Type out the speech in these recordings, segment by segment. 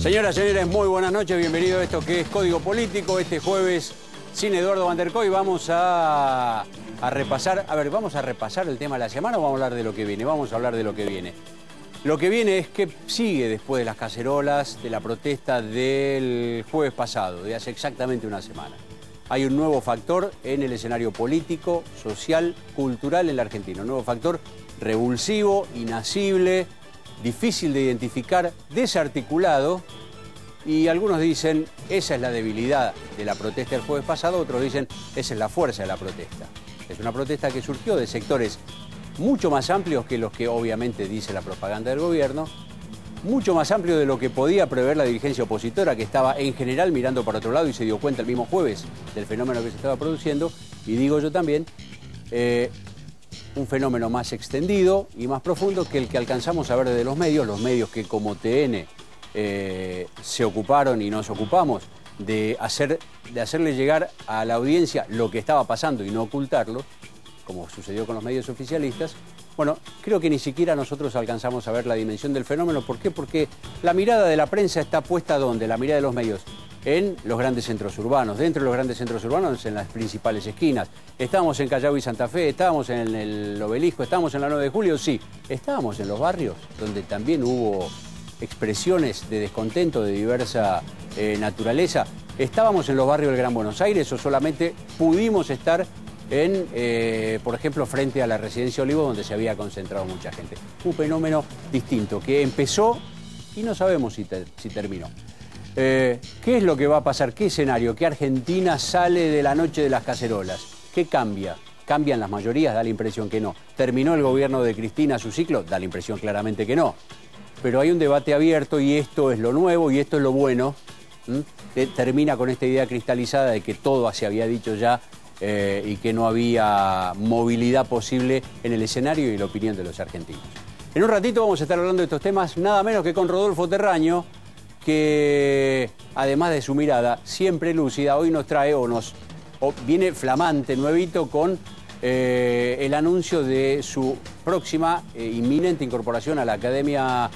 Señoras y señores, muy buenas noches, bienvenido a esto que es Código Político. Este jueves, sin Eduardo Van der Kooi, vamos a repasar, vamos a repasar el tema de la semana o vamos a hablar de lo que viene. Vamos a hablar de lo que viene. Lo que viene es que sigue después de las cacerolas, de la protesta del jueves pasado, de hace exactamente una semana. Hay un nuevo factor en el escenario político, social, cultural en la Argentina. Un nuevo factor revulsivo, inasible, difícil de identificar, desarticulado, y algunos dicen esa es la debilidad de la protesta del jueves pasado, otros dicen esa es la fuerza de la protesta. Es una protesta que surgió de sectores mucho más amplios que los que obviamente dice la propaganda del gobierno, mucho más amplio de lo que podía prever la dirigencia opositora, que estaba en general mirando para otro lado y se dio cuenta el mismo jueves del fenómeno que se estaba produciendo, y digo yo también, un fenómeno más extendido y más profundo que el que alcanzamos a ver desde los medios que como TN se ocuparon y nos ocupamos de hacerle llegar a la audiencia lo que estaba pasando y no ocultarlo, como sucedió con los medios oficialistas. Bueno, creo que ni siquiera nosotros alcanzamos a ver la dimensión del fenómeno. ¿Por qué? Porque la mirada de la prensa está puesta ¿dónde? La mirada de los medios en los grandes centros urbanos, dentro de los grandes centros urbanos, en las principales esquinas. Estábamos en Callao y Santa Fe, estábamos en el Obelisco, estábamos en la 9 de Julio, sí. Estábamos en los barrios, donde también hubo expresiones de descontento de diversa naturaleza. Estábamos en los barrios del Gran Buenos Aires o solamente pudimos estar por ejemplo, frente a la Residencia Olivos, donde se había concentrado mucha gente. Un fenómeno distinto que empezó y no sabemos si terminó. ¿Qué es lo que va a pasar? ¿Qué escenario? ¿Qué Argentina sale de la noche de las cacerolas? ¿Qué cambia? ¿Cambian las mayorías? Da la impresión que no. ¿Terminó el gobierno de Cristina su ciclo? Da la impresión claramente que no. Pero hay un debate abierto y esto es lo nuevo y esto es lo bueno. Termina con esta idea cristalizada de que todo se había dicho ya y que no había movilidad posible en el escenario y la opinión de los argentinos. En un ratito vamos a estar hablando de estos temas nada menos que con Rodolfo Terraño, que además de su mirada siempre lúcida, hoy nos trae viene flamante, nuevito, con el anuncio de su próxima inminente incorporación a la Academia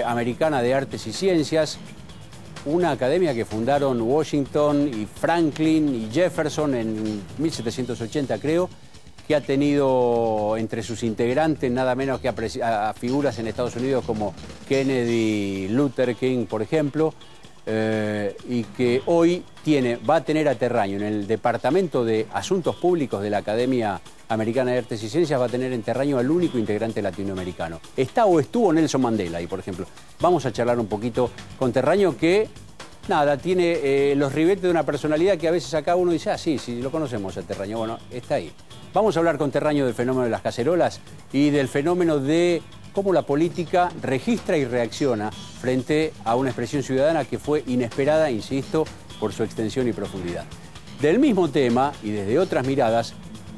Americana de Artes y Ciencias, una academia que fundaron Washington y Franklin y Jefferson en 1780, creo, que ha tenido entre sus integrantes nada menos que a figuras en Estados Unidos como Kennedy, Luther King, por ejemplo, y que hoy va a tener a Terraño en el Departamento de Asuntos Públicos de la Academia Americana de Artes y Ciencias, va a tener en Terraño al único integrante latinoamericano. Está o estuvo Nelson Mandela ahí, por ejemplo. Vamos a charlar un poquito con Terraño, que, nada, tiene los ribetes de una personalidad que a veces acá uno dice, sí, lo conocemos a Terraño. Bueno, está ahí. Vamos a hablar con Terraño del fenómeno de las cacerolas y del fenómeno de cómo la política registra y reacciona frente a una expresión ciudadana que fue inesperada, insisto, por su extensión y profundidad. Del mismo tema y desde otras miradas,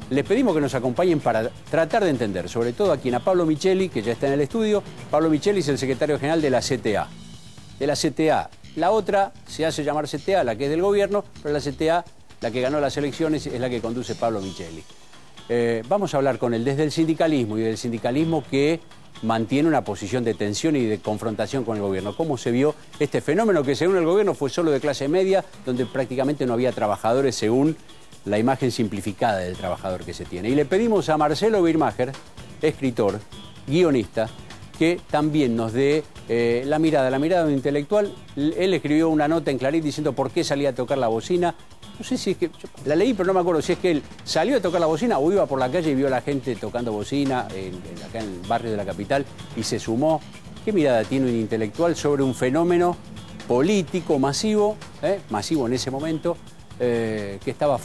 les pedimos que nos acompañen para tratar de entender, sobre todo a Pablo Micheli, que ya está en el estudio. Pablo Micheli es el secretario general de la CTA. La otra se hace llamar CTA, la que es del gobierno, pero la CTA, la que ganó las elecciones, es la que conduce Pablo Micheli. Vamos a hablar con él desde el sindicalismo y del sindicalismo que mantiene una posición de tensión y de confrontación con el gobierno. ¿Cómo se vio este fenómeno que según el gobierno fue solo de clase media, donde prácticamente no había trabajadores según la imagen simplificada del trabajador que se tiene? Y le pedimos a Marcelo Birmacher, escritor, guionista, que también nos dé la mirada de un intelectual. Él escribió una nota en Clarín diciendo por qué salía a tocar la bocina. No sé si es que, la leí pero no me acuerdo si es que él salió a tocar la bocina o iba por la calle y vio a la gente tocando bocina acá en el barrio de la capital y se sumó. ¿Qué mirada tiene un intelectual sobre un fenómeno político masivo, masivo en ese momento, que estaba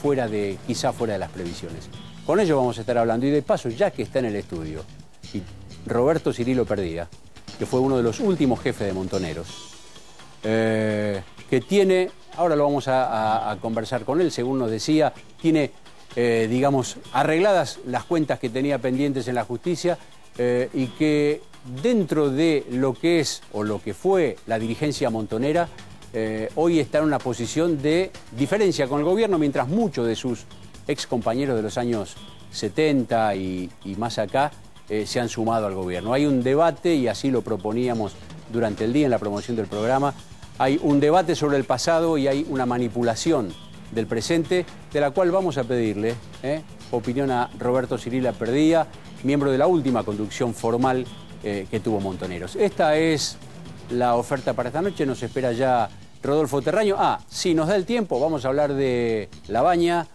quizá fuera de las previsiones? Con ello vamos a estar hablando y de paso, ya que está en el estudio, y Roberto Cirilo Perdía, que fue uno de los últimos jefes de Montoneros, que tiene, ahora lo vamos a conversar con él, según nos decía, tiene, digamos, arregladas las cuentas que tenía pendientes en la justicia y que dentro de lo que es o lo que fue la dirigencia montonera, hoy está en una posición de diferencia con el gobierno, mientras muchos de sus ex compañeros de los años 70 y más acá se han sumado al gobierno. Hay un debate, y así lo proponíamos durante el día en la promoción del programa. Hay un debate sobre el pasado y hay una manipulación del presente, de la cual vamos a pedirle opinión a Roberto Cirila Perdía, miembro de la última conducción formal que tuvo Montoneros. Esta es la oferta para esta noche, nos espera ya Rodolfo Terraño. Si nos da el tiempo, vamos a hablar de Labaña,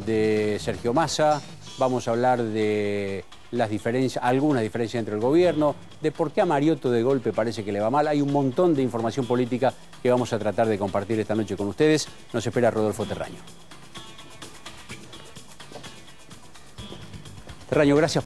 de Sergio Massa, vamos a hablar de las diferencias, algunas diferencias entre el gobierno, de por qué a Mariotto de golpe parece que le va mal. Hay un montón de información política que vamos a tratar de compartir esta noche con ustedes. Nos espera Rodolfo Terraño. Terraño, gracias